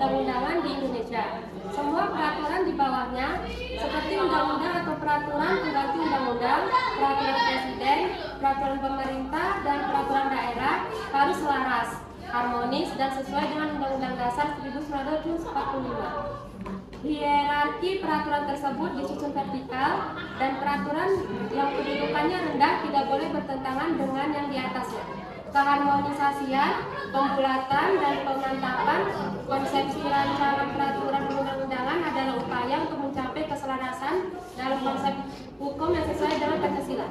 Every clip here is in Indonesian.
perundang-undangan di Indonesia. Semua peraturan di bawahnya, seperti undang-undang atau peraturan pengganti undang-undang, peraturan presiden, peraturan pemerintah, dan peraturan daerah, harus selaras, harmonis, dan sesuai dengan Undang-Undang Dasar 1945. Hierarki peraturan tersebut disusun vertikal, dan peraturan yang kedudukannya rendah tidak boleh bertentangan dengan yang di atasnya. Keharmonisasian, pembulatan, dan pemantapan konsepsi rancangan peraturan perundang-undangan adalah upaya untuk mencapai keselarasan dalam konsep hukum yang sesuai dengan Pancasila.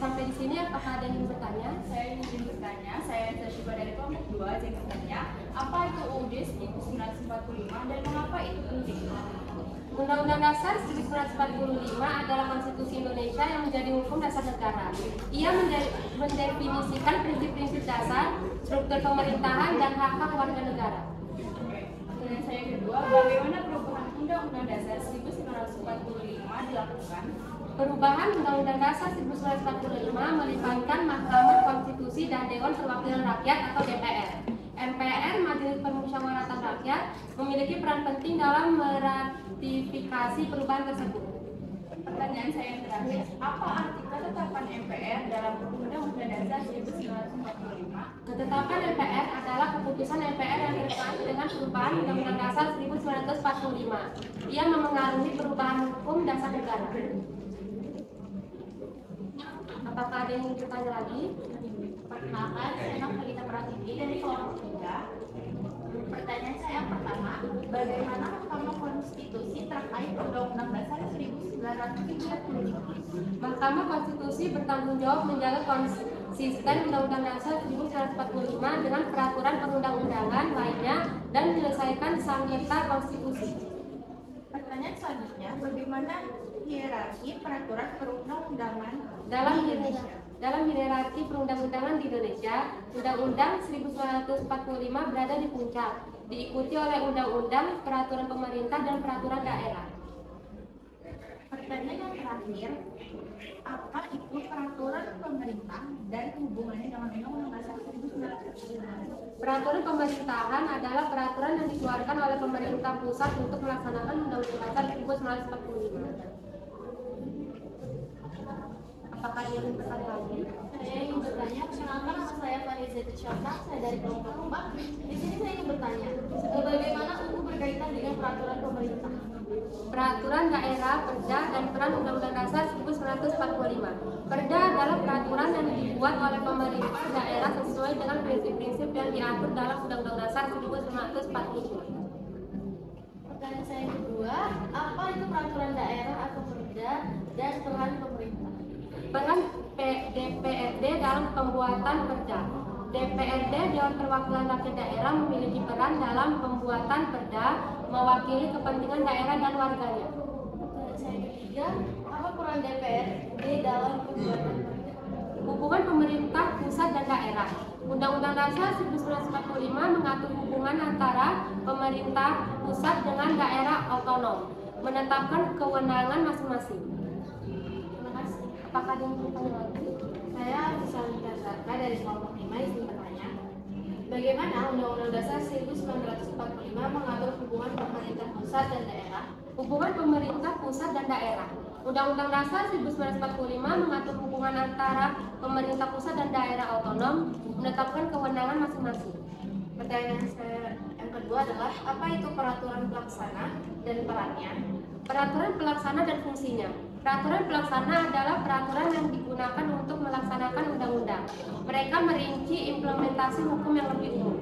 Sampai di sini apakah ada yang ingin bertanya? Saya ingin bertanya, saya Tashiba dari kelompok 2, saya bertanya, apa itu UUD 1945 dan mengapa itu penting? Undang-Undang Dasar 1945 adalah konstitusi Indonesia yang menjadi hukum dasar negara. Ia mendefinisikan prinsip-prinsip dasar, struktur pemerintahan, dan hak-hak warga negara. Pertanyaan saya kedua, bagaimana perubahan Undang-Undang Dasar 1945 dilakukan? Perubahan Undang-Undang Dasar 1945 melibatkan Mahkamah Konstitusi dan Dewan Perwakilan Rakyat atau DPR. MPR, Majelis Permusyawaratan Rakyat, memiliki peran penting dalam meratifikasi perubahan tersebut. Pertanyaan saya yang terakhir, apa arti ketetapan MPR dalam Undang-Undang Dasar 1945? Ketetapan MPR adalah keputusan MPR yang terkait dengan perubahan Undang-Undang Dasar 1945 yang memengaruhi perubahan hukum dasar negara. Apakah ada yang ingin bertanya lagi? Perkenalkan, saya Nofrita Pratiwi dari kelompok 3. Pertanyaan saya yang pertama, bagaimana Mahkamah Konstitusi terkait Undang-Undang Dasar 1945? Mahkamah Konstitusi bertanggung jawab menjaga konsisten Undang-Undang Dasar 1945 dengan peraturan perundang-undangan lainnya dan menyelesaikan sengketa konstitusi. Pertanyaan selanjutnya, bagaimana hierarki peraturan perundang-undangan Dalam hierarki perundang-undangan di Indonesia, Undang-Undang 1945 berada di puncak, diikuti oleh undang-undang, peraturan pemerintah, dan peraturan daerah. Pertanyaan yang terakhir, apa itu peraturan pemerintah dan hubungannya dengan Undang-Undang Dasar 1945? Peraturan pemerintahan adalah peraturan yang dikeluarkan oleh pemerintah pusat untuk melaksanakan Undang-Undang Dasar 1945. Apakah ada yang bertanya lagi? Saya ingin bertanya, perkenalkan nama saya Fariza Syafaq, saya dari kelompok 4. Di sini saya ingin bertanya, bagaimana UU berkaitan dengan peraturan pemerintah? Peraturan daerah, Perda, dan peran Undang-Undang Dasar 1945. Perda adalah peraturan yang dibuat oleh pemerintah daerah sesuai dengan prinsip-prinsip yang diatur dalam Undang-Undang Dasar 1945. Pertanyaan saya kedua, apa itu peraturan daerah atau Perda dan peran pemerintah? Peran DPRD dalam pembuatan perda. DPRD, Dewan Perwakilan Rakyat Daerah, memiliki peran dalam pembuatan perda, mewakili kepentingan daerah dan warganya. Pertanyaan saya ketiga, apa peran DPRD dalam pembuatan perda? Hubungan pemerintah pusat dan daerah. Undang-Undang Dasar 1945 mengatur hubungan antara pemerintah pusat dengan daerah otonom, menetapkan kewenangan masing-masing. Apakah ada yang bertanya lagi? Saya bisa Sastra dari kelompok 5 izin bertanya, bagaimana Undang-Undang Dasar 1945 mengatur hubungan pemerintah pusat dan daerah? Hubungan pemerintah pusat dan daerah. Undang-Undang Dasar 1945 mengatur hubungan antara pemerintah pusat dan daerah otonom, menetapkan kewenangan masing-masing. Pertanyaan saya yang kedua adalah, apa itu peraturan pelaksana dan perannya? Peraturan pelaksana dan fungsinya. Peraturan pelaksana adalah peraturan yang digunakan untuk melaksanakan undang-undang. Mereka merinci implementasi hukum yang lebih umum.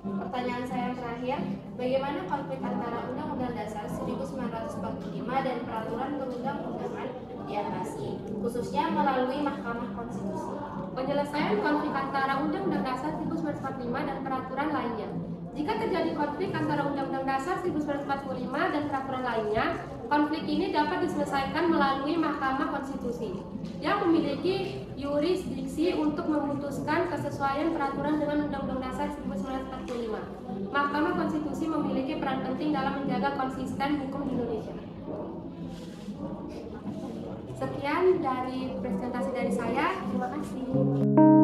Pertanyaan saya yang terakhir, bagaimana konflik antara Undang-Undang Dasar 1945 dan peraturan perundang-undangan diatasi, khususnya melalui Mahkamah Konstitusi? Penyelesaian konflik antara Undang-Undang Dasar 1945 dan peraturan lainnya. Jika terjadi konflik antara Undang-Undang Dasar 1945 dan peraturan lainnya, konflik ini dapat diselesaikan melalui Mahkamah Konstitusi yang memiliki yurisdiksi untuk memutuskan kesesuaian peraturan dengan Undang-Undang Dasar 1945. Mahkamah Konstitusi memiliki peran penting dalam menjaga konsisten hukum di Indonesia. Sekian dari presentasi dari saya. Terima kasih.